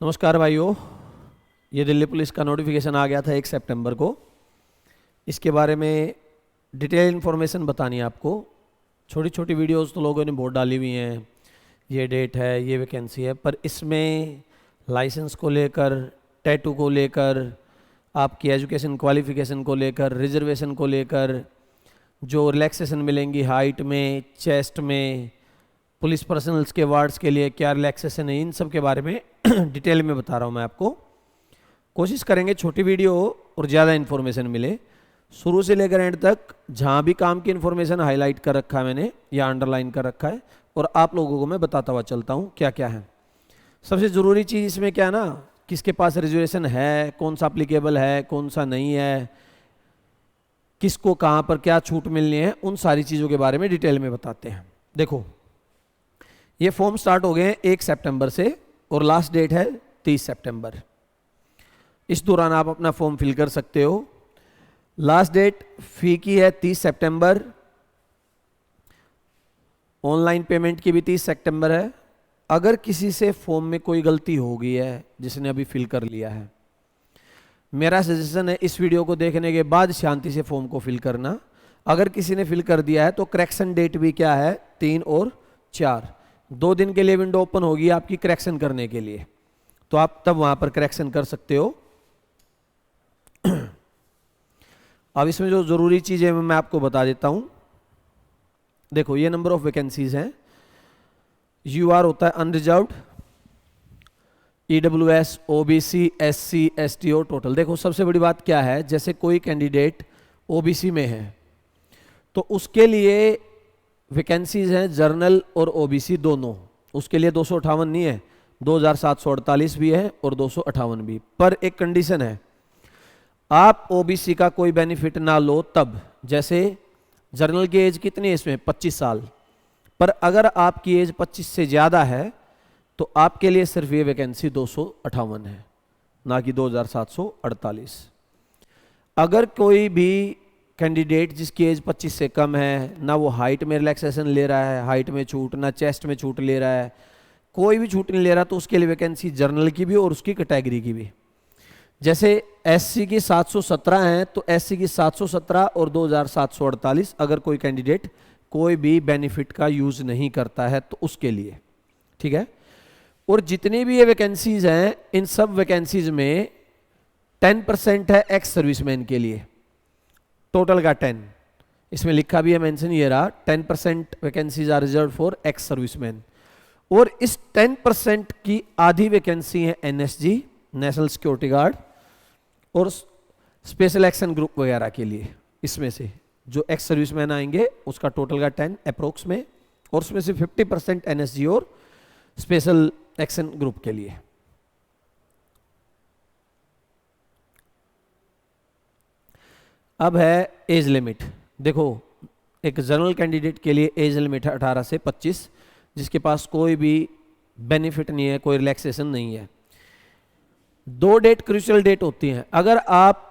नमस्कार भाइयों, ये दिल्ली पुलिस का नोटिफिकेशन आ गया था 1 सितंबर को। इसके बारे में डिटेल इन्फॉर्मेशन बतानी है आपको। छोटी छोटी वीडियोस तो लोगों ने बहुत डाली हुई हैं, ये डेट है, ये वैकेंसी है, पर इसमें लाइसेंस को लेकर, टैटू को लेकर, आपकी एजुकेशन क्वालिफिकेशन को लेकर, रिजर्वेशन को लेकर, जो रिलैक्सेशन मिलेंगी हाइट में, चेस्ट में, पुलिस पर्सनल्स के वार्ड्स के लिए क्या रिलैक्सेशन है, इन सब के बारे में डिटेल में बता रहा हूँ मैं आपको। कोशिश करेंगे छोटी वीडियो हो और ज़्यादा इन्फॉर्मेशन मिले। शुरू से लेकर एंड तक जहाँ भी काम की इन्फॉर्मेशन हाईलाइट कर रखा है मैंने या अंडरलाइन कर रखा है, और आप लोगों को मैं बताता हुआ चलता हूँ क्या क्या है। सबसे ज़रूरी चीज़ इसमें क्या है ना, किसके पास रिजर्वेशन है, कौन सा अप्लीकेबल है, कौन सा नहीं है, किसको कहाँ पर क्या छूट मिलनी है, उन सारी चीज़ों के बारे में डिटेल में बताते हैं। देखो, ये फॉर्म स्टार्ट हो गए हैं 1 सितंबर से और लास्ट डेट है 30 सितंबर। इस दौरान आप अपना फॉर्म फिल कर सकते हो। लास्ट डेट फी की है 30 सितंबर, ऑनलाइन पेमेंट की भी 30 सितंबर है। अगर किसी से फॉर्म में कोई गलती हो गई है, जिसने अभी फिल कर लिया है, मेरा सजेशन है इस वीडियो को देखने के बाद शांति से फॉर्म को फिल करना। अगर किसी ने फिल कर दिया है तो करेक्शन डेट भी क्या है, 3 और 4, 2 दिन के लिए विंडो ओपन होगी आपकी करेक्शन करने के लिए, तो आप तब वहां पर करेक्शन कर सकते हो। अब इसमें जो जरूरी चीजें मैं आपको बता देता हूं। देखो, ये नंबर ऑफ वैकेंसीज हैं। यूआर होता है unreserved, EWS, OBC, SC, ST और टोटल। देखो, सबसे बड़ी बात क्या है, जैसे कोई कैंडिडेट ओबीसी में है तो उसके लिए वैकेंसीज हैं जर्नल और ओबीसी दोनों। उसके लिए 258 नहीं है, 2748 भी है और 258 भी। पर एक कंडीशन है, आप ओबीसी का कोई बेनिफिट ना लो तब। जैसे जर्नल की एज कितनी है इसमें, 25 साल, पर अगर आपकी एज 25 से ज़्यादा है तो आपके लिए सिर्फ ये वैकेंसी 258 है, ना कि 2748। अगर कोई भी कैंडिडेट जिसकी एज 25 से कम है, ना वो हाइट में रिलैक्सेशन ले रहा है, हाइट में छूट, ना चेस्ट में छूट ले रहा है, कोई भी छूट नहीं ले रहा, तो उसके लिए वैकेंसी जर्नल की भी और उसकी कैटेगरी की भी। जैसे एससी की 717 हैं तो एससी की 717 और 2748, अगर कोई कैंडिडेट कोई भी बेनिफिट का यूज नहीं करता है तो उसके लिए, ठीक है। और जितनी भी ये वैकेंसीज हैं, इन सब वैकेंसीज में 10% है एक्स सर्विसमैन के लिए, टोटल का 10। इसमें लिखा भी है, मेंशन ये रहा, 10% vacancies are reserve for ex serviceman. और इस 10% की आधी वैकेंसी है एनएसजी, नेशनल सिक्योरिटी गार्ड, और स्पेशल एक्शन ग्रुप वगैरह के लिए। इसमें से जो एक्स सर्विसमैन आएंगे उसका टोटल का 10 अप्रोक्स में, और उसमें से 50% एनएसजी और स्पेशल एक्शन ग्रुप के लिए। अब है एज लिमिट। देखो, एक जनरल कैंडिडेट के लिए एज लिमिट है 18 से 25, जिसके पास कोई भी बेनिफिट नहीं है, कोई रिलैक्सेशन नहीं है। 2 डेट क्रूशियल डेट होती हैं। अगर आप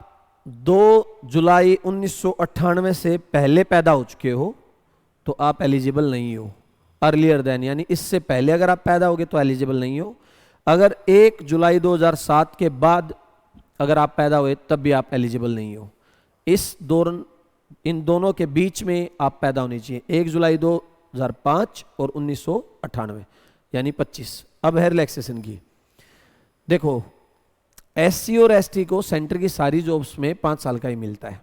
2 जुलाई 1998 से पहले पैदा हो चुके हो तो आप एलिजिबल नहीं हो। अर्लियर देन, यानी इससे पहले अगर आप पैदा होगे तो एलिजिबल नहीं हो। अगर 1 जुलाई 2007 के बाद अगर आप पैदा हुए तब भी आप एलिजिबल नहीं हो। इस दौरान इन दोनों के बीच में आप पैदा होनी चाहिए, 1 जुलाई 2005 और 1998, यानी 25। अब है रिलैक्सेशन की। देखो, एससी और एसटी को सेंटर की सारी जॉब्स में 5 साल का ही मिलता है,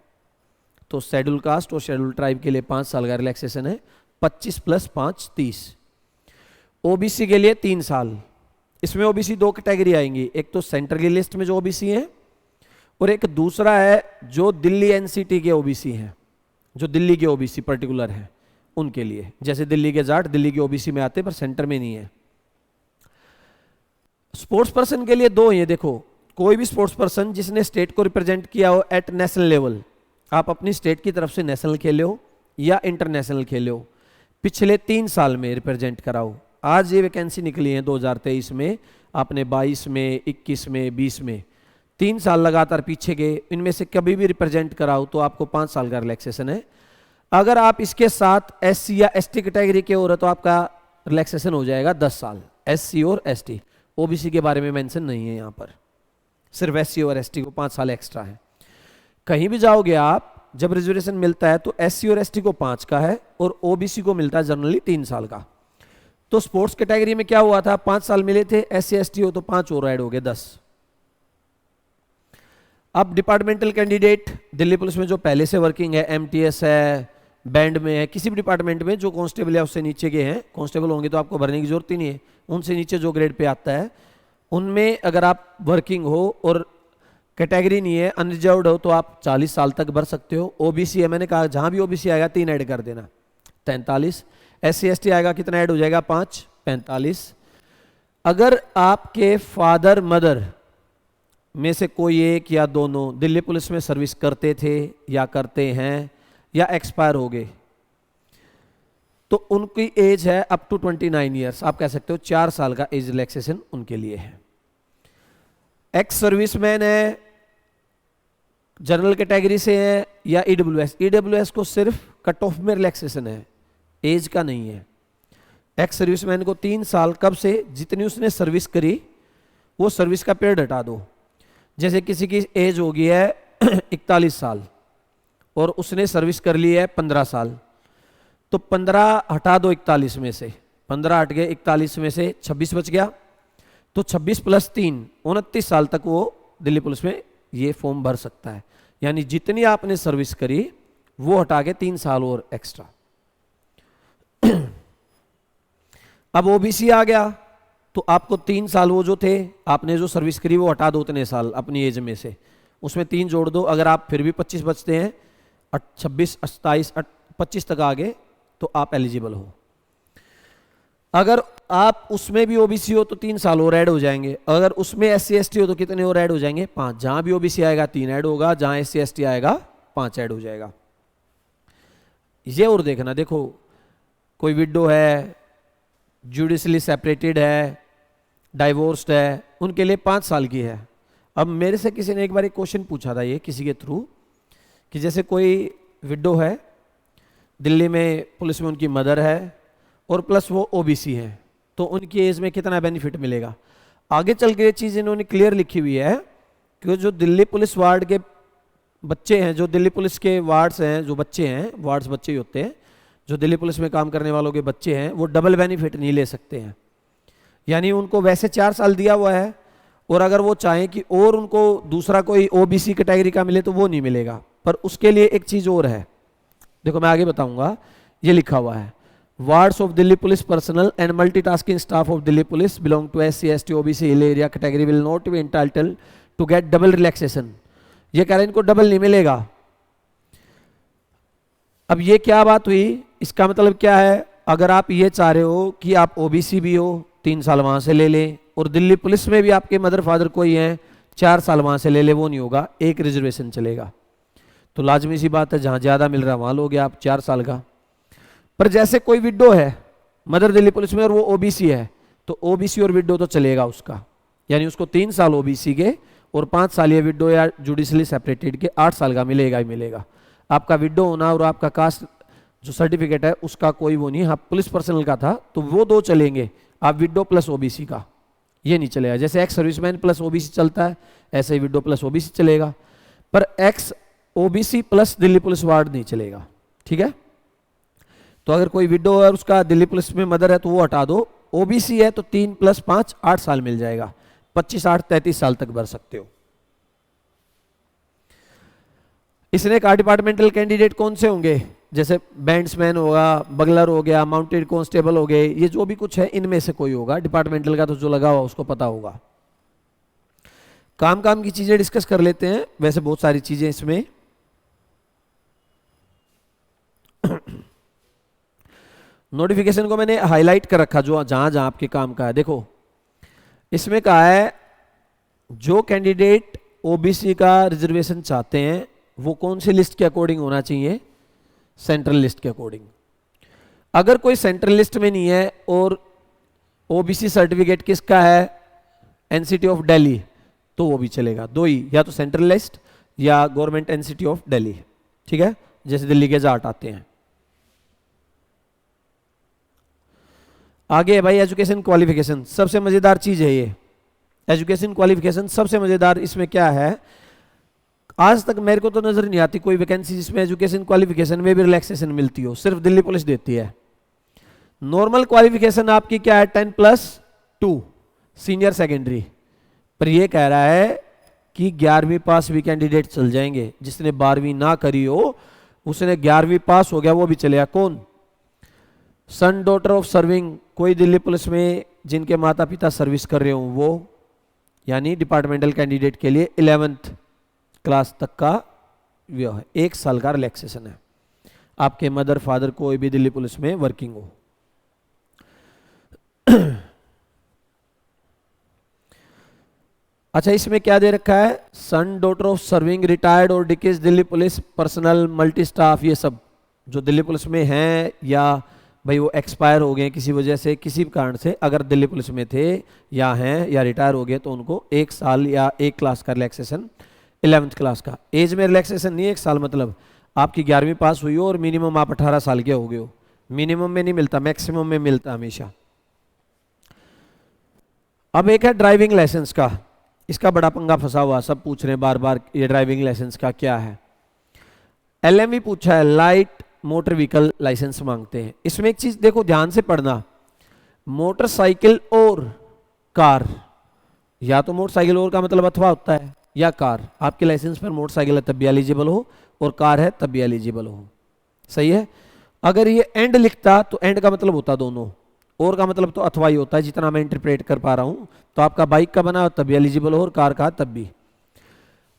तो शेड्यूल कास्ट और शेड्यूल ट्राइब के लिए 5 साल का रिलैक्सेशन है, 25 + 5 30। ओबीसी के लिए 3 साल। इसमें ओबीसी 2 कैटेगरी आएंगी, एक तो सेंटर की लिस्ट में जो ओबीसी हैं, और एक दूसरा है जो दिल्ली एनसीटी के ओबीसी हैं, जो दिल्ली के ओबीसी पर्टिकुलर हैं उनके लिए। जैसे दिल्ली के जाट दिल्ली के ओबीसी में आते पर सेंटर में नहीं है। स्पोर्ट्स पर्सन के लिए 2 हैं। देखो, कोई भी स्पोर्ट्स पर्सन जिसने स्टेट को रिप्रेजेंट किया हो एट नेशनल लेवल, आप अपनी स्टेट की तरफ से नेशनल खेले हो या इंटरनेशनल खेले हो, पिछले 3 साल में रिप्रेजेंट कराओ। आज ये वैकेंसी निकली है 2023 में, आपने 22 में, 21 में, 20 में 3 साल लगातार पीछे गए, इनमें से कभी भी रिप्रेजेंट कराओ तो आपको 5 साल का रिलैक्सेशन है। अगर आप इसके साथ एससी या एसटी कैटेगरी के हो रहे तो आपका रिलैक्सेशन हो जाएगा 10 साल, एससी और एसटी। ओबीसी के बारे में मेंशन नहीं है यहाँ पर, सिर्फ एससी और एसटी को 5 साल एक्स्ट्रा है। कहीं भी जाओगे आप, जब रिजर्वेशन मिलता है तो एससी और एसटी को 5 का है और ओबीसी को मिलता है जनरली 3 साल का। तो स्पोर्ट्स कैटेगरी में क्या हुआ था, 5 साल मिले थे, एससी एसटी हो तो 5 और ऐड हो गए 10। अब डिपार्टमेंटल कैंडिडेट दिल्ली पुलिस में जो पहले से वर्किंग है, एमटीएस है, बैंड में है, किसी भी डिपार्टमेंट में जो कांस्टेबल या उससे नीचे के हैं, कांस्टेबल होंगे तो आपको भरने की जरूरत ही नहीं है, उनसे नीचे जो ग्रेड पे आता है, उनमें अगर आप वर्किंग हो और कैटेगरी नहीं है, अनरिजर्व्ड हो, तो आप 40 साल तक भर सकते हो। ओबीसी है, मैंने कहा जहां भी ओबीसी आएगा 3 ऐड कर देना, 43। एससी एसटी आएगा कितना ऐड हो जाएगा, 5, 45। अगर आपके फादर मदर में से कोई एक या दोनों दिल्ली पुलिस में सर्विस करते थे या करते हैं या एक्सपायर हो गए, तो उनकी एज है अप टू 29 ईयर्स, आप कह सकते हो 4 साल का एज रिलैक्सेशन उनके लिए है। एक्स सर्विसमैन है, जनरल कैटेगरी से है या ईडब्ल्यूएस, ईडब्ल्यूएस को सिर्फ कट ऑफ में रिलैक्सेशन है, एज का नहीं है। एक्स सर्विसमैन को 3 साल कब से, जितनी उसने सर्विस करी वो सर्विस का पीरियड हटा दो। जैसे किसी की एज हो गई है 41 साल और उसने सर्विस कर ली है 15 साल, तो 15 हटा दो 41 में से, 15 हट गए 41 में से 26 बच गया, तो 26 + 3 29 साल तक वो दिल्ली पुलिस में ये फॉर्म भर सकता है। यानी जितनी आपने सर्विस करी वो हटा के 3 साल और एक्स्ट्रा। अब ओबीसी आ गया तो आपको 3 साल वो जो थे आपने जो सर्विस करी वो हटा दो उतने साल अपनी एज में से, उसमें 3 जोड़ दो, अगर आप फिर भी 25 बचते हैं, 26, 27, 25 तक आ गए तो आप एलिजिबल हो। अगर आप उसमें भी ओबीसी हो तो 3 साल और ऐड हो जाएंगे, अगर उसमें एससी एसटी हो तो कितने और ऐड हो जाएंगे, 5। जहां भी ओबीसी आएगा 3 ऐड होगा, जहां एससी एसटी आएगा 5 ऐड हो जाएगा। ये और देखना, देखो कोई विडो है, जुडिशली सेपरेटेड है, डाइवोर्स्ड है, उनके लिए 5 साल की है। अब मेरे से किसी ने एक बार एक क्वेश्चन पूछा था ये किसी के थ्रू, कि जैसे कोई विडो है, दिल्ली में पुलिस में उनकी मदर है और प्लस वो ओबीसी है, तो उनकी एज में कितना बेनिफिट मिलेगा। आगे चल के ये चीज़ इन्होंने क्लियर लिखी हुई है कि जो दिल्ली पुलिस वार्ड के बच्चे हैं, जो दिल्ली पुलिस के वार्ड्स हैं, जो बच्चे हैं, वार्ड्स बच्चे ही होते हैं, जो दिल्ली पुलिस में काम करने वालों के बच्चे हैं, वो डबल बेनिफिट नहीं ले सकते हैं। यानी उनको वैसे 4 साल दिया हुआ है और अगर वो चाहें कि और उनको दूसरा कोई ओबीसी कैटेगरी का मिले तो वो नहीं मिलेगा, पर उसके लिए एक चीज़ और है, देखो मैं आगे बताऊंगा, ये लिखा हुआ है, wards of Delhi police personal and multitasking staff of Delhi police belong to SC ST OBC hill area category will not be entitled to get double relaxation. ये कह रहे हैं इनको डबल नहीं मिलेगा। अब ये क्या बात हुई, इसका मतलब क्या है, अगर आप ये चाह रहे हो कि आप ओबीसी भी हो 3 साल वहां से ले लें और दिल्ली पुलिस में भी आपके मदर फादर कोई हैं 4 साल वहां से ले ले, वो नहीं होगा, एक रिजर्वेशन चलेगा। तो लाजमी सी बात है जहां ज्यादा मिल रहा है वहां लोगे आप 4 साल का। पर जैसे कोई विडो है, मदर दिल्ली पुलिस में और वो ओबीसी है, तो ओबीसी और विडो तो चलेगा उसका, यानी उसको 3 साल ओबीसी के और 5 साल ये विडो या जुडिशली सेपरेटेड के 8 साल का मिलेगा ही मिलेगा। आपका विडो होना और आपका कास्ट जो सर्टिफिकेट है उसका कोई वो नहीं, हाँ पुलिस पर्सनल का था तो वो 2 चलेंगे, आप विडो प्लस ओबीसी का ये नहीं चलेगा। जैसे एक्स सर्विसमैन प्लस ओबीसी चलता है ऐसे ही विडो प्लस ओबीसी चलेगा, पर x OBC plus Delhi police ward नहीं चलेगा। ठीक है, तो अगर कोई विडो है उसका दिल्ली पुलिस में मदर है तो वो हटा दो, ओबीसी है तो 3 + 5 8 साल मिल जाएगा, 25 8 33 साल तक भर सकते हो। इसने कहा डिपार्टमेंटल कैंडिडेट कौन से होंगे, जैसे बैंड्समैन होगा, बगलर हो गया, माउंटेड कांस्टेबल हो गए, ये जो भी कुछ है इनमें से कोई होगा। डिपार्टमेंटल का तो जो लगा हुआ उसको पता होगा। काम की चीजें डिस्कस कर लेते हैं, वैसे बहुत सारी चीजें इसमें। नोटिफिकेशन को मैंने हाईलाइट कर रखा जो जहां जहां आपके काम का है। देखो इसमें कहा है जो कैंडिडेट ओबीसी का रिजर्वेशन चाहते हैं वो कौन सी लिस्ट के अकॉर्डिंग होना चाहिए, सेंट्रल लिस्ट के अकॉर्डिंग। अगर कोई सेंट्रल लिस्ट में नहीं है और ओबीसी सर्टिफिकेट किसका है, एनसीटी ऑफ दिल्ली, तो वो भी चलेगा। 2 ही, या तो सेंट्रल लिस्ट या गवर्नमेंट एनसीटी ऑफ दिल्ली। ठीक है, जैसे दिल्ली के जाट आते हैं। आगे है भाई एजुकेशन क्वालिफिकेशन, सबसे मजेदार चीज है ये। एजुकेशन क्वालिफिकेशन सबसे मजेदार इसमें क्या है, आज तक मेरे को तो नजर नहीं आती कोई वैकेंसी जिसमें एजुकेशन क्वालिफिकेशन में भी रिलैक्सेशन मिलती हो, सिर्फ दिल्ली पुलिस देती है। नॉर्मल क्वालिफिकेशन आपकी क्या है, 10+2 सीनियर सेकेंडरी, पर ये कह रहा है कि 11वीं पास भी कैंडिडेट चल जाएंगे, जिसने 12वीं ना करी हो उसने 11वीं पास हो गया वो भी चलेगा। कौन, सन डॉटर ऑफ सर्विंग, कोई दिल्ली पुलिस में जिनके माता पिता सर्विस कर रहे हो वो, यानी डिपार्टमेंटल कैंडिडेट के लिए 11th क्लास तक का वो है, 1 साल का रिलैक्सेशन है। आपके मदर फादर कोई भी दिल्ली पुलिस में वर्किंग हो। अच्छा, इसमें क्या दे रखा है, son daughter of serving retired और डिकेज Delhi police personnel multi staff, ये सब जो दिल्ली पुलिस में हैं या भाई वो एक्सपायर हो गए किसी वजह से, किसी भी कारण से अगर दिल्ली पुलिस में थे या हैं या रिटायर हो गए, तो उनको 1 साल या 1 क्लास का रिलैक्सेशन, 11th क्लास का। एज में रिलैक्सेशन नहीं, 1 साल मतलब आपकी 11वीं पास हुई हो और मिनिमम आप 18 साल के हो गए हो। मिनिमम में नहीं मिलता, मैक्सिमम में मिलता हमेशा। अब एक है ड्राइविंग लाइसेंस का, इसका बड़ा पंगा फंसा हुआ, सब पूछ रहे हैं बार बार ये ड्राइविंग लाइसेंस का क्या है। LMV पूछा है, लाइट मोटर व्हीकल लाइसेंस मांगते हैं। इसमें एक चीज देखो ध्यान से पढ़ना, मोटरसाइकिल और कार, या तो मोटरसाइकिल और का मतलब अथवा होता है, या कार, आपके लाइसेंस पर मोटरसाइकिल है तब भी एलिजिबल हो और कार है तब भी एलिजिबल हो, सही है। अगर ये एंड लिखता तो एंड का मतलब होता दोनों, और का मतलब तो अथवा ही होता है, जितना मैं इंटरप्रेट कर पा रहा हूं। तो आपका बाइक का बना तब भी एलिजिबल हो और कार का तब भी।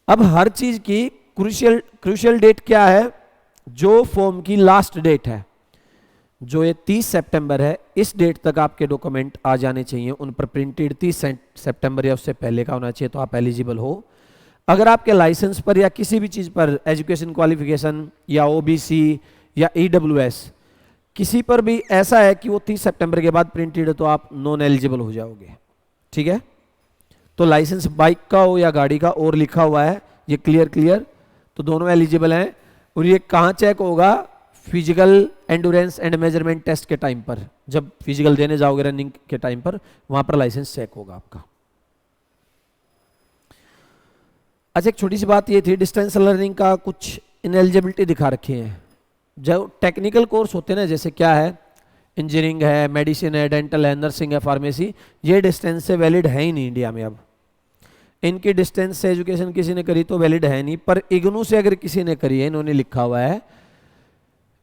अब हर चीज की क्रूशियल डेट क्या है, जो फॉर्म की लास्ट डेट है, जो ये 30 सितंबर है, इस डेट तक आपके डॉक्यूमेंट आ जाने चाहिए, उन पर प्रिंटेड 30 सितंबर या उससे पहले का होना चाहिए, तो आप एलिजिबल हो। अगर आपके लाइसेंस पर या किसी भी चीज पर एजुकेशन क्वालिफिकेशन या OBC या EWS किसी पर भी ऐसा है कि वो 30 सितंबर के बाद प्रिंटेड है, तो आप नॉन एलिजिबल हो जाओगे, ठीक है। तो लाइसेंस बाइक का हो या गाड़ी का और लिखा हुआ है, ये क्लियर, तो दोनों एलिजिबल हैं। और ये कहाँ चेक होगा, physical endurance and measurement test के टाइम पर, जब फिजिकल देने जाओगे रनिंग के टाइम पर, वहां पर लाइसेंस चेक होगा आपका। अच्छा, एक छोटी सी बात ये थी, डिस्टेंस लर्निंग का कुछ इनएलिजिबिलिटी दिखा रखी है। जो टेक्निकल कोर्स होते हैं ना, जैसे क्या है, इंजीनियरिंग है, मेडिसिन है, डेंटल है, नर्सिंग है, फार्मेसी, ये डिस्टेंस से वैलिड है ही नहीं इंडिया में। अब इनकी डिस्टेंस से एजुकेशन किसी ने करी तो वैलिड है नहीं, पर इग्नू से अगर किसी ने करी है, इन्होंने लिखा हुआ है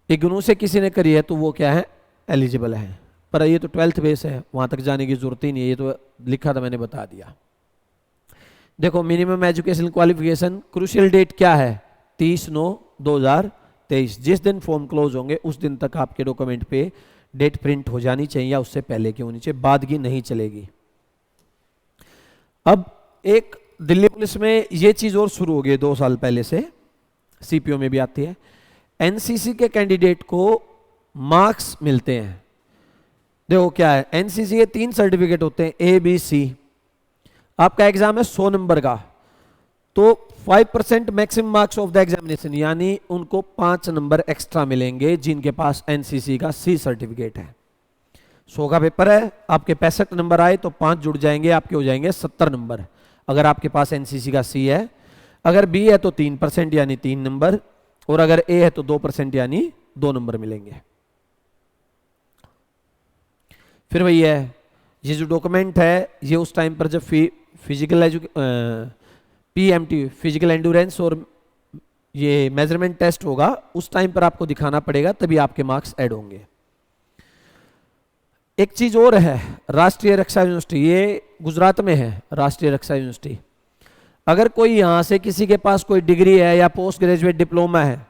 इग्नू से किसी ने करी है, तो वो क्या है, एलिजिबल है। पर ये तो 12th बेस है, वहां तक जाने की जरूरत ही नहीं है, ये तो लिखा था मैंने बता दिया। देखो minimum education qualification, crucial date क्या है, 30/9/2023, जिस दिन फॉर्म क्लोज होंगे उस दिन तक आपके डॉक्यूमेंट पे डेट प्रिंट हो जानी चाहिए, या उससे पहले की होनी चाहिए, बाद की नहीं चलेगी। अब एक दिल्ली पुलिस में ये चीज और शुरू हो गई 2 साल पहले से, CPO में भी आती है, NCC के कैंडिडेट को मार्क्स मिलते हैं। देखो क्या है, NCC के 3 सर्टिफिकेट होते हैं, ABC। आपका एग्जाम है 100 नंबर का, तो 5% maximum marks of the examination, यानी उनको 5 नंबर एक्स्ट्रा मिलेंगे जिनके पास NCC का C सर्टिफिकेट है। 100 का पेपर है, आपके 65 नंबर आए तो 5 जुड़ जाएंगे, आपके हो जाएंगे 70 नंबर, अगर आपके पास NCC का C है। अगर B है तो 3% यानी 3 नंबर, और अगर A है तो 2% यानी 2 नंबर मिलेंगे। फिर वही है, ये जो डॉक्यूमेंट है ये उस टाइम पर जब फिजिकल PMT फिजिकल एंडोरेंस और ये मेजरमेंट टेस्ट होगा, उस टाइम पर आपको दिखाना पड़ेगा, तभी आपके मार्क्स ऐड होंगे। एक चीज और है, राष्ट्रीय रक्षा यूनिवर्सिटी, ये गुजरात में है राष्ट्रीय रक्षा यूनिवर्सिटी। अगर कोई यहां से किसी के पास कोई डिग्री है या पोस्ट ग्रेजुएट डिप्लोमा है,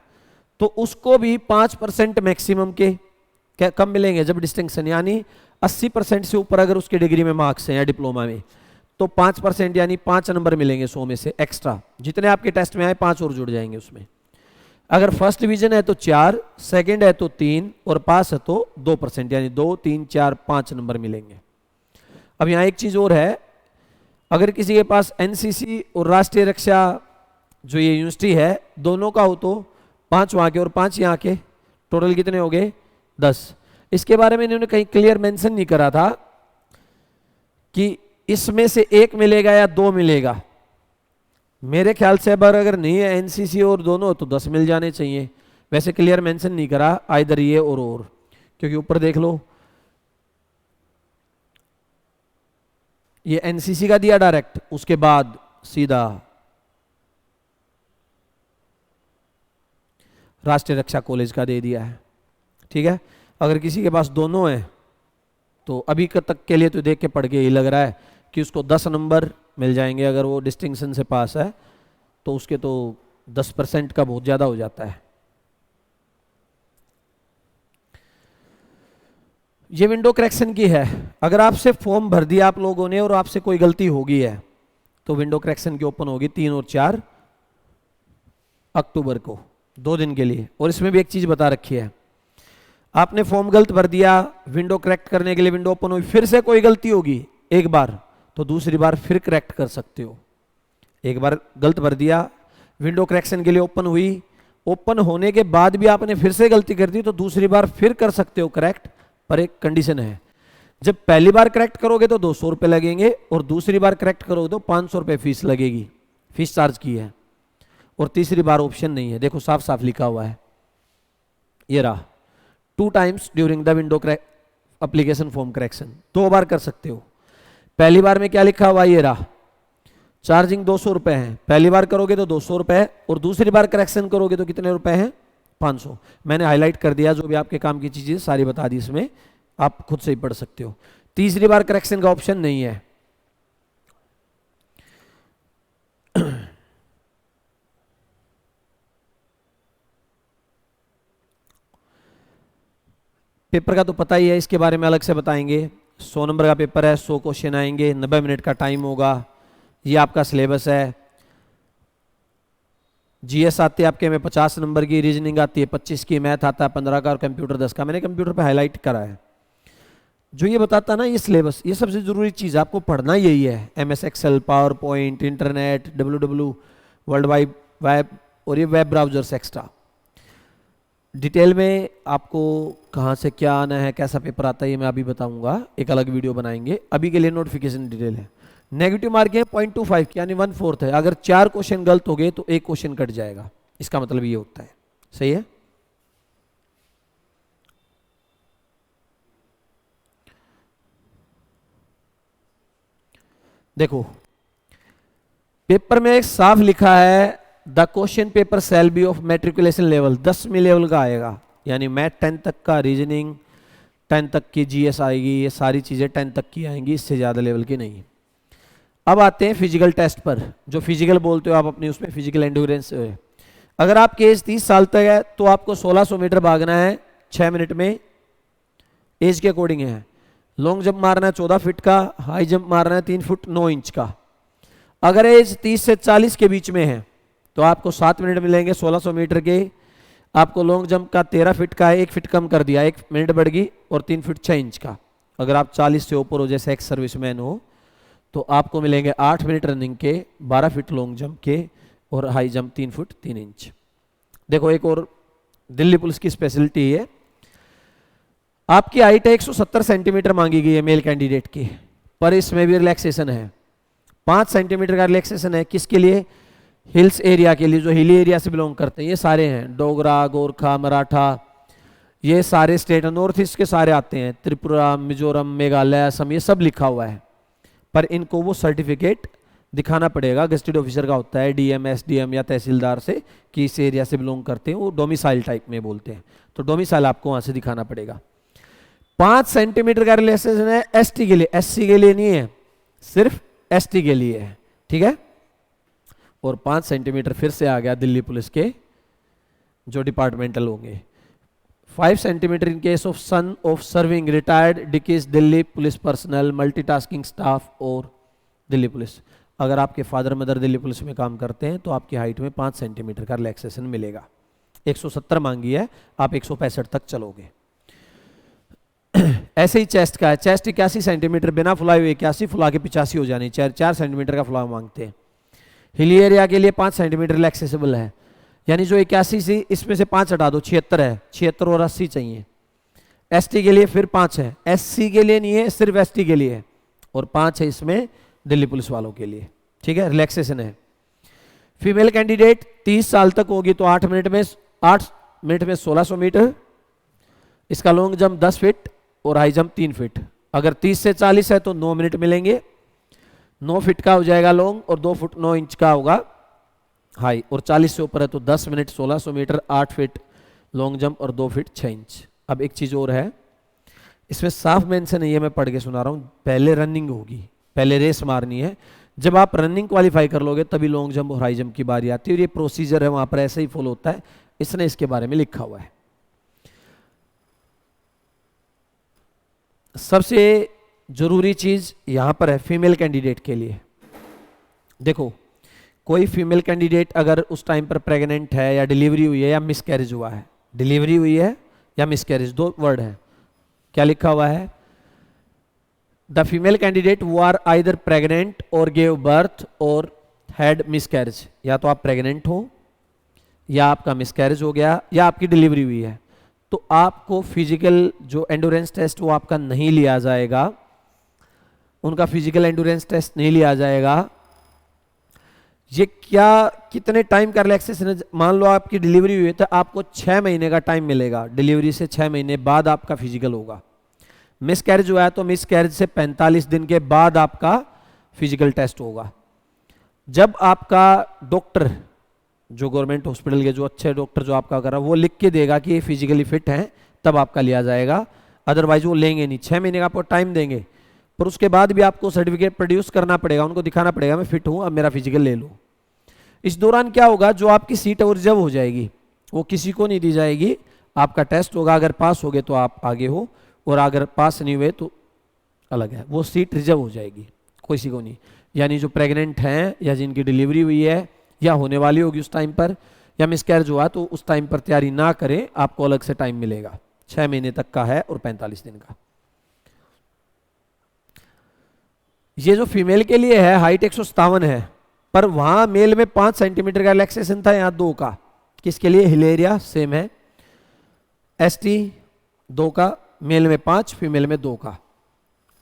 तो उसको भी 5% मैक्सिमम के कम मिलेंगे जब डिस्टिंक्शन, यानी 80% से ऊपर अगर उसकी डिग्री में मार्क्स हैं या डिप्लोमा में, तो 5% यानी 5 नंबर मिलेंगे 100 में से एक्स्ट्रा, जितने आपके टेस्ट में आए 5 और जुड़ जाएंगे उसमें। अगर फर्स्ट डिवीजन है तो 4, सेकंड है तो 3, और पास है तो 2%, यानी 2, 3, 4, 5 नंबर मिलेंगे। अब यहाँ एक चीज और है, अगर किसी के पास NCC और राष्ट्रीय रक्षा जो ये यूनिवर्सिटी है दोनों का हो, तो 5 वहां के और 5 यहाँ के, टोटल कितने हो गए 10। इसके बारे में इन्होंने कहीं क्लियर मेंशन नहीं करा था कि इसमें से एक मिलेगा या दो मिलेगा? मेरे ख्याल से अगर नहीं है एनसीसी और दोनों तो 10 मिल जाने चाहिए। वैसे क्लियर मेंशन नहीं करा आइदर ये और, क्योंकि ऊपर देख लो ये एनसीसी का दिया डायरेक्ट, उसके बाद सीधा राष्ट्रीय रक्षा कॉलेज का दे दिया है। ठीक है, अगर किसी के पास दोनों है तो अभी तक के लिए तो देख के पढ़ के ही लग रहा है कि उसको 10 नंबर मिल जाएंगे। अगर वो डिस्टिंक्शन से पास है तो उसके तो 10% का बहुत ज़्यादा हो जाता है। ये विंडो करेक्शन की है। अगर आपसे फॉर्म भर दिया आप लोगों ने और आपसे कोई गलती होगी है तो विंडो करेक्शन की ओपन होगी 3 और 4 अक्टूबर को, 2 दिन के लिए। और इसमें भी एक चीज़ बता रखी है, आपने फॉर्म गलत भर दिया, विंडो करेक्ट करने के लिए विंडो ओपन हुई, फिर से कोई गलती होगी एक बार तो दूसरी बार फिर करेक्ट कर सकते हो। एक बार गलत भर दिया, विंडो करेक्शन के लिए ओपन हुई, ओपन होने के बाद भी आपने फिर से गलती कर दी तो दूसरी बार फिर कर सकते हो करेक्ट, पर एक कंडीशन है, जब पहली बार करेक्ट करोगे तो 200 रुपये लगेंगे और दूसरी बार करेक्ट करोगे तो 500 रुपये फीस लगेगी, फीस चार्ज की है। और तीसरी बार ऑप्शन नहीं है, देखो साफ साफ लिखा हुआ है, ये रहा 2 times during the window application form correction, 2 बार कर सकते हो। पहली बार में क्या लिखा हुआ, ये रहा चार्जिंग 200 रुपये है, पहली बार करोगे तो 200 रुपये और दूसरी बार करेक्शन करोगे तो कितने रुपए हैं, 500। मैंने हाईलाइट कर दिया, जो भी आपके काम की चीजें सारी बता दी, इसमें आप खुद से ही पढ़ सकते हो। तीसरी बार करेक्शन का ऑप्शन नहीं है। पेपर का तो पता ही है, इसके बारे में अलग से बताएंगे। 100 नंबर का पेपर है, 100 क्वेश्चन आएंगे, 90 मिनट का टाइम होगा। ये आपका सिलेबस है। जीएस आती है आपके में 50 नंबर की, रीजनिंग आती है 25 की, मैथ आता है 15 का और कंप्यूटर 10 का। मैंने कंप्यूटर पे हाईलाइट करा है। जो ये बताता है ना ये सिलेबस, ये सबसे जरूरी चीज़ आपको पढ़ना यही है। MS Excel, power point, internet, W world wide web और ये वेब ब्राउजर्स एक्स्ट्रा। डिटेल में आपको कहाँ से क्या आना है, कैसा पेपर आता है, ये मैं अभी बताऊंगा, एक अलग वीडियो बनाएंगे। अभी के लिए नोटिफिकेशन डिटेल है। नेगेटिव मार्क है 0.25 यानी 1/4 है। अगर 4 क्वेश्चन गलत हो गए तो 1 क्वेश्चन कट जाएगा, इसका मतलब ये होता है। सही है। देखो पेपर में एक साफ लिखा है, the question paper shall be of matriculation level, 10वीं लेवल का आएगा, यानी मैथ 10 तक का, रीजनिंग 10 तक की, जीएस आएगी, ये सारी चीजें 10 तक की आएंगी, इससे ज्यादा लेवल की नहीं। अब आते हैं फिजिकल टेस्ट पर। जो फिजिकल बोलते हो आप अपनी, उसमें फिजिकल एंड्योरेंस है। अगर आपकी एज 30 साल तक है तो आपको 1600 मीटर भागना है 6 मिनट में, एज के अकॉर्डिंग है। लॉन्ग जंप मारना है 14 फीट का, हाई जंप मारना है 3 फुट 9 इंच का। अगर एज 30 से 40 के बीच में है तो आपको 7 मिनट मिलेंगे 1600 मीटर के। आपको लॉन्ग जंप का 13 फीट का है, 1 फीट कम कर दिया, 1 मिनट बढ़ गई, और 3 फीट 6 इंच का। अगर आप 40 से ऊपर हो, जैसे एक्स सर्विसमैन हो, तो आपको मिलेंगे 8 मिनट रनिंग के, 12 फीट लॉन्ग जंप के और हाई जंप 3 फुट 3 इंच। देखो एक और दिल्ली पुलिस की स्पेशलिटी है, आपकी हाइट है 170 सेंटीमीटर मांगी गई है मेल कैंडिडेट की, पर इसमें भी रिलैक्सेशन है, 5 सेंटीमीटर का रिलैक्सेशन है। किसके लिए? हिल्स एरिया के लिए, जो हिली एरिया से बिलोंग करते हैं, ये सारे हैं, डोगरा, गोरखा, मराठा, ये सारे स्टेट नॉर्थ ईस्ट के सारे आते हैं, त्रिपुरा, मिजोरम, मेघालय, असम, ये सब लिखा हुआ है। पर इनको वो सर्टिफिकेट दिखाना पड़ेगा, गजेटेड ऑफिसर का होता है, डीएम, एसडीएम या तहसीलदार से, कि इस एरिया से बिलोंग करते हैं, वो डोमिसाइल टाइप में बोलते हैं, तो डोमिसाइल आपको वहां से दिखाना पड़ेगा। 5 सेंटीमीटर का रिलैक्सेशन है एसटी के लिए, एससी के लिए नहीं है, सिर्फ एसटी के लिए है, ठीक है। और 5 सेंटीमीटर फिर से आ गया दिल्ली पुलिस के जो डिपार्टमेंटल होंगे। 5 centimetre in case of son of serving retired डिकीज Delhi police personnel, multitasking staff और दिल्ली पुलिस। अगर आपके फादर मदर दिल्ली पुलिस में काम करते हैं तो आपकी हाइट में 5 सेंटीमीटर का रिलैक्सेशन मिलेगा। 170 मांगी है, आप 165 तक चलोगे। ऐसे ही चेस्ट का है, चेस्ट 81 सेंटीमीटर बिना फुलाए हुए, 81 फुला के 85 हो जानी, 4 सेंटीमीटर का फुलाव मांगते हैं। हिली एरिया के लिए 5 सेंटीमीटर रिलैक्सेबल है, यानी जो 81 से इसमें से 5 हटा दो, 76 है, 76 और 80 चाहिए। एसटी के लिए फिर 5 है, एससी के लिए नहीं है, सिर्फ एसटी के लिए है, और 5 है इसमें दिल्ली पुलिस वालों के लिए। ठीक है, रिलैक्सेशन है। फीमेल कैंडिडेट 30 साल तक होगी तो 8 मिनट में 1600 मीटर, इसका लॉन्ग जंप 10 फीट और हाई जंप 3 फीट। अगर 30 से 40 है तो 9 मिनट मिलेंगे, 9 फीट का हो जाएगा लॉन्ग और 2 फुट 9 इंच का होगा हाई, और 40 से ऊपर है तो 10 minute 1600 metre, 8 feet long jump और 2 फीट 6 इंच। अब एक चीज और है, इसमें साफ मेंशन है, ये मैं पढ़ के सुना रहा हूं, पहले रनिंग होगी, पहले रेस मारनी है। जब आप रनिंग क्वालिफाई कर लोगे तभी लॉन्ग जंप और हाई जंप की बारी आती है, और ये प्रोसीजर है वहां पर ऐसे ही फॉलो होता है, इसने इसके बारे में लिखा हुआ है। सबसे जरूरी चीज यहां पर है फीमेल कैंडिडेट के लिए। देखो, कोई फीमेल कैंडिडेट अगर उस टाइम पर प्रेग्नेंट है या डिलीवरी हुई है या मिसकैरेज हुआ है, डिलीवरी हुई है या मिसकैरेज, 2 वर्ड है, क्या लिखा हुआ है? The female candidate who are either pregnant or gave birth or had miscarriage, या तो आप प्रेग्नेंट हो या आपका मिसकैरेज हो गया या आपकी डिलीवरी हुई है, तो आपको फिजिकल जो एंडोरेंस टेस्ट वो आपका नहीं लिया जाएगा, उनका फिजिकल एंडोरेंस टेस्ट नहीं लिया जाएगा। ये क्या, कितने टाइम का रिलैक्सेशन है? मान लो आपकी डिलीवरी हुई है तो आपको 6 महीने का टाइम मिलेगा, डिलीवरी से 6 महीने बाद आपका फिजिकल होगा। मिसकैरेज हुआ है तो मिसकैरेज से 45 दिन के बाद आपका फिजिकल टेस्ट होगा। जब आपका डॉक्टर, जो गवर्नमेंट हॉस्पिटल के जो अच्छे डॉक्टर जो आपका कर रहा है वो लिख के देगा कि ये फिजिकली फिट हैं, तब आपका लिया जाएगा, अदरवाइज वो लेंगे नहीं। 6 महीने का आपको टाइम देंगे, पर उसके बाद भी आपको सर्टिफिकेट प्रोड्यूस करना पड़ेगा, उनको दिखाना पड़ेगा मैं फिट हूं, अब मेरा फिजिकल ले लो। इस दौरान क्या होगा, जो आपकी सीट और रिजर्व हो जाएगी वो किसी को नहीं दी जाएगी, आपका टेस्ट होगा, अगर पास हो गए तो आप आगे हो, और अगर पास नहीं हुए तो अलग है, वो सीट रिजर्व हो जाएगी, किसी को नहीं। यानी जो प्रेग्नेंट हैं या जिनकी डिलीवरी हुई है या होने वाली होगी उस टाइम पर, या मिसकैरेज हुआ तो उस टाइम पर तैयारी ना करें, आपको अलग से टाइम मिलेगा, 6 महीने तक का है और 45 दिन का। ये जो फीमेल के लिए है हाइट 157 है, पर वहां मेल में 5 सेंटीमीटर का रिलैक्सेशन था, यहां 2 का। किसके लिए? हिलेरिया सेम है, एसटी 2 का, मेल में 5 फीमेल में 2 का,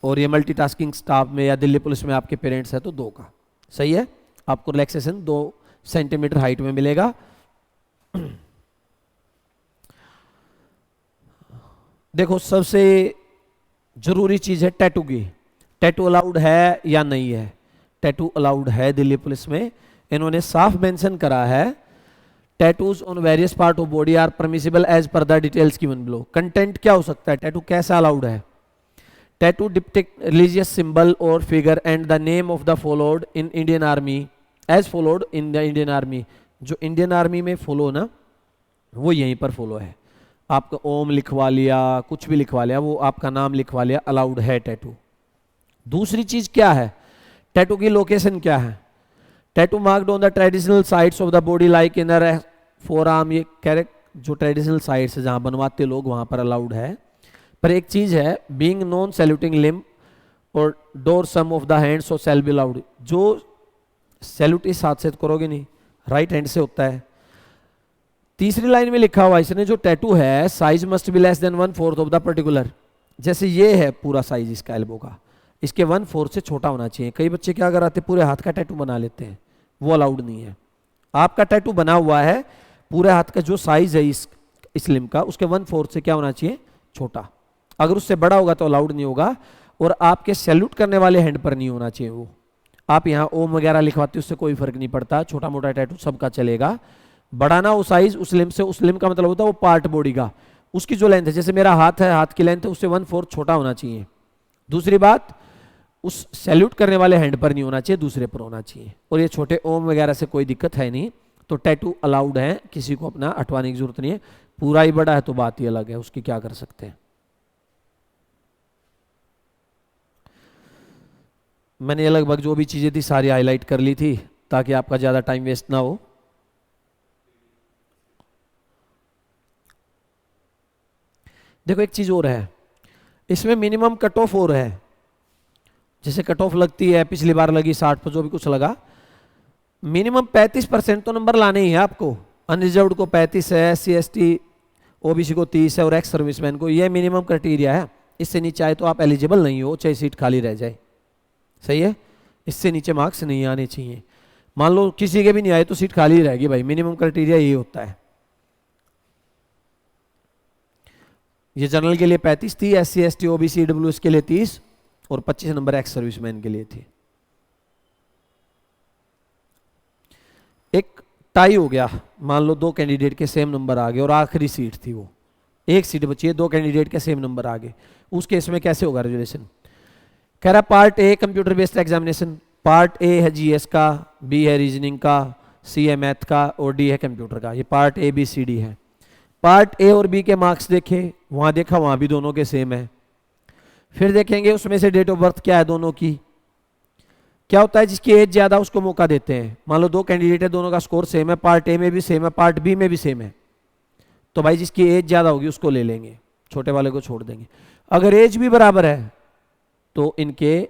और ये मल्टीटास्किंग स्टाफ में या दिल्ली पुलिस में आपके पेरेंट्स है तो 2 का। सही है, आपको रिलैक्सेशन 2 सेंटीमीटर हाइट में मिलेगा। देखो, सबसे जरूरी चीज है टैटू की। टैटू अलाउड है या नहीं है? टैटू अलाउड है दिल्ली पुलिस में, इन्होंने साफ मेंशन करा है, tattoos on various part of body are permissible as per the details given below. Content क्या हो सकता है, टैटू कैसा अलाउड है? Tattoo depict religious symbol or figure and the name of the followed in Indian Army as followed in the Indian Army. जो Indian Army में follow ना, वो यहीं पर फॉलो है। आपका ओम लिखवा लिया, कुछ भी लिखवा लिया, वो आपका नाम लिखवा लिया, अलाउड है टैटू। दूसरी चीज क्या है, टैटू की लोकेशन क्या है? Tattoo marked on the traditional sides of the body like inner forearm, ये कैरेक्ट जो ट्रेडिशनल साइड्स है जहां बनवाते लोग वहां पर अलाउड है। पर एक चीज है, being non saluting limb or dorsum of the hands or shall be allowed. जो सैल्यूट इस हाथ से करोगे नहीं, राइट हैंड से होता है। तीसरी लाइन में लिखा हुआ इसने, जो टैटू है size must be less than 1/4 of the particular. जैसे ये है पूरा साइज इसका एल्बो का, इसके 1/4 से छोटा होना चाहिए। कई बच्चे क्या कराते पूरे हाथ का टैटू बना लेते हैं, वो अलाउड नहीं है। आपका टैटू बना हुआ है, पूरे हाथ का जो साइज है इस लिम्ब का, उसके 1/4 से क्या होना चाहिए? छोटा। अगर उससे बड़ा होगा तो अलाउड नहीं होगा, और आपके सैल्यूट करने वाले हैंड पर नहीं होना चाहिए वो। आप यहाँ ओम वगैरह लिखवाते उससे कोई फर्क नहीं पड़ता, छोटा मोटा टैटू सबका चलेगा। बढ़ाना वो साइज उस लिम्ब से, उस लिम्ब का मतलब होता है वो पार्ट बॉडी का, उसकी जो लेंथ है, जैसे मेरा हाथ है, हाथ की लेंथ है, उससे 1/4 छोटा होना चाहिए। दूसरी बात, उस सैल्यूट करने वाले हैंड पर नहीं होना चाहिए, दूसरे पर होना चाहिए। और ये छोटे ओम वगैरह से कोई दिक्कत है नहीं, तो टैटू अलाउड है, किसी को अपना हटवाने की जरूरत नहीं है। पूरा ही बड़ा है तो बात ही अलग है, उसकी क्या कर सकते हैं। मैंने लगभग जो भी चीजें थी सारी हाईलाइट कर ली थी, ताकि आपका ज्यादा टाइम वेस्ट ना हो। देखो, एक चीज और है, इसमें मिनिमम कट ऑफ और है। जैसे कट ऑफ लगती है, पिछली बार लगी 60 पर, जो भी कुछ लगा, मिनिमम 35% तो नंबर लाने ही है आपको। अनरिजर्व्ड को 35 है, SC ST OBC को 30 है, और एक्स सर्विसमैन को, यह मिनिमम क्राइटेरिया है। इससे नीचे आए तो आप एलिजिबल नहीं हो, चाहे सीट खाली रह जाए। सही है, इससे नीचे मार्क्स नहीं आने चाहिए। मान लो किसी के भी नहीं आए तो सीट खाली रहेगी भाई, मिनिमम क्राइटेरिया यही होता है। ये जनरल के लिए 35 थी, SC ST OBC EWS के लिए 30 और 25 नंबर एक्स सर्विसमैन के लिए थी। एक टाई हो गया, मान लो दो कैंडिडेट के सेम नंबर आ गए और आखिरी सीट थी वो, एक सीट बची है, दो कैंडिडेट के सेम नंबर आ गए, उस केस में कैसे होगा रेजुलेशन? कह रहा part a computer based examination, part A है GS का, बी है रीजनिंग का, सी है मैथ का और डी है कंप्यूटर का। ये पार्ट ABCD है। पार्ट ए और बी के मार्क्स देखे, वहां देखा वहां भी दोनों के सेम है। फिर देखेंगे उसमें से डेट ऑफ बर्थ क्या है दोनों की। क्या होता है जिसकी एज ज्यादा उसको मौका देते हैं। मान लो दो कैंडिडेट है, दोनों का स्कोर सेम है, पार्ट ए में भी सेम है, पार्ट बी में भी सेम है, तो भाई जिसकी एज ज्यादा होगी उसको ले लेंगे, छोटे वाले को छोड़ देंगे। अगर एज भी बराबर है तो इनके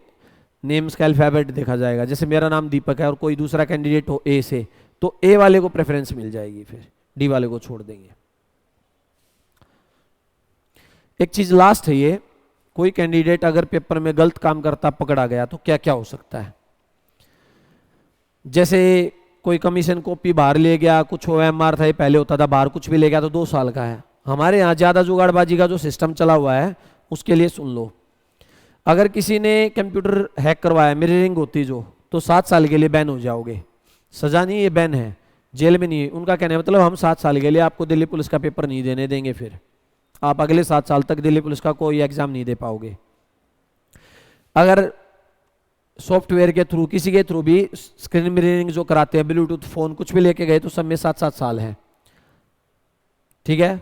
नेम्स का अल्फाबेट देखा जाएगा। जैसे मेरा नाम दीपक है और कोई दूसरा कैंडिडेट हो ए से, तो ए वाले को प्रेफरेंस मिल जाएगी, फिर डी वाले को छोड़ देंगे। एक चीज लास्ट है ये, कोई कैंडिडेट अगर पेपर में गलत काम करता पकड़ा गया तो क्या क्या हो सकता है। जैसे कोई कमीशन कॉपी बाहर ले गया, कुछ OMR था, ये पहले होता था, बाहर कुछ भी ले गया तो 2 साल का है। हमारे यहाँ ज्यादा जुगाड़बाजी का जो सिस्टम चला हुआ है उसके लिए सुन लो, अगर किसी ने कंप्यूटर हैक करवाया, मिररिंग होती जो, तो 7 साल के लिए बैन हो जाओगे। सजा नहीं, ये बैन है, जेल में नहीं है। उनका कहने मतलब हम 7 साल के लिए आपको दिल्ली पुलिस का पेपर नहीं देने देंगे, फिर आप अगले 7 साल तक दिल्ली पुलिस का कोई एग्जाम नहीं दे पाओगे। अगर सॉफ्टवेयर के थ्रू, किसी के थ्रू भी स्क्रीन मिररिंग जो कराते हैं, ब्लूटूथ फोन कुछ भी लेके गए, तो सब में 7-7 साल है। ठीक है,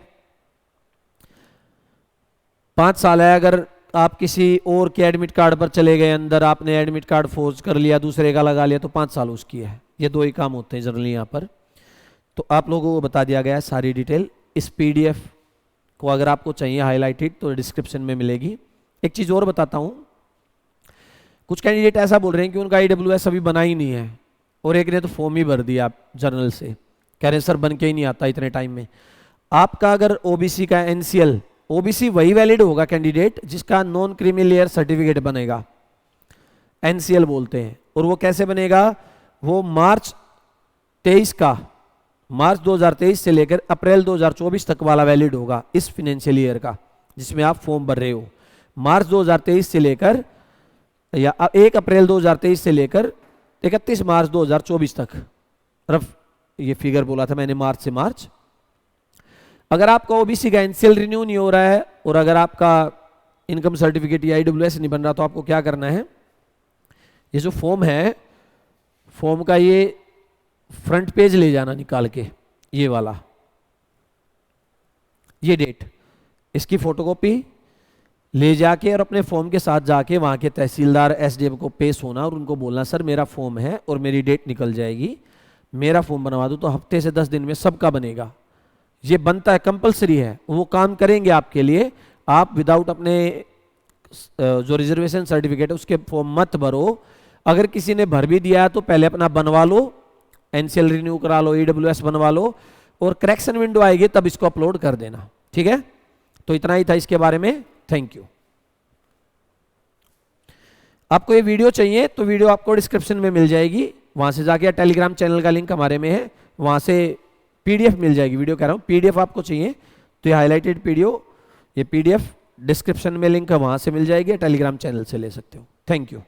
5 साल है अगर आप किसी और के एडमिट कार्ड पर चले गए अंदर, आपने एडमिट कार्ड फोर्ज कर लिया, दूसरे का लगा लिया, तो 5 साल उसकी है। ये 2 ही काम होते हैं जनरली यहाँ पर। तो आप लोगों को बता दिया गया है सारी डिटेल। इस PDF को अगर आपको चाहिए हाईलाइटेड तो डिस्क्रिप्शन में मिलेगी। एक चीज और बताता हूं, कुछ कैंडिडेट ऐसा बोल रहे हैं कि उनका EWS अभी बना ही नहीं है, और एक ने तो फॉर्म ही भर दिया जर्नल से, कह रहे सर बन के ही नहीं आता इतने टाइम में। आपका अगर OBC का NCL, OBC वही वैलिड होगा कैंडिडेट जिसका नॉन क्रीमी लेयर सर्टिफिकेट बनेगा, NCL बोलते हैं। और वो कैसे बनेगा, वो मार्च 2023 से लेकर अप्रैल 2024 तक वाला वैलिड होगा, इस फाइनेंशियल ईयर का जिसमें आप फॉर्म भर रहे हो। मार्च 2023 से लेकर, या 1 अप्रैल 2023 से लेकर 31 मार्च 2024 तक, रफ ये फिगर बोला था मैंने, मार्च से मार्च। अगर आपका OBC का NCL रिन्यू नहीं हो रहा है और अगर आपका इनकम सर्टिफिकेट या EWS नहीं बन रहा, तो आपको क्या करना है, ये जो फॉर्म है, फॉर्म का ये फ्रंट पेज ले जाना निकाल के, ये वाला, ये डेट, इसकी फोटोकॉपी ले जाके और अपने फॉर्म के साथ जाके वहां के तहसीलदार SDM को पेश होना और उनको बोलना सर मेरा फॉर्म है और मेरी डेट निकल जाएगी, मेरा फॉर्म बनवा दो। तो हफ्ते से 10 दिन में सबका बनेगा, ये बनता है, कंपलसरी है, वो काम करेंगे आपके लिए। आप विदाउट अपने जो रिजर्वेशन सर्टिफिकेट है उसके फॉर्म मत भरो। अगर किसी ने भर भी दिया तो पहले अपना बनवा लो, NCL रिन्यू करा लो, EWS बनवा लो, और करेक्शन विंडो आएगी तब इसको अपलोड कर देना। ठीक है, तो इतना ही था इसके बारे में। Thank you. आपको ये वीडियो चाहिए तो वीडियो आपको डिस्क्रिप्शन में मिल जाएगी, वहां से जाके, टेलीग्राम चैनल का लिंक हमारे में है, वहां से PDF मिल जाएगी। वीडियो कह रहा हूं, PDF आपको चाहिए तो ये हाईलाइटेड वीडियो, ये PDF डिस्क्रिप्शन में लिंक है, वहां से मिल जाएगी, टेलीग्राम चैनल से ले सकते हो। Thank you.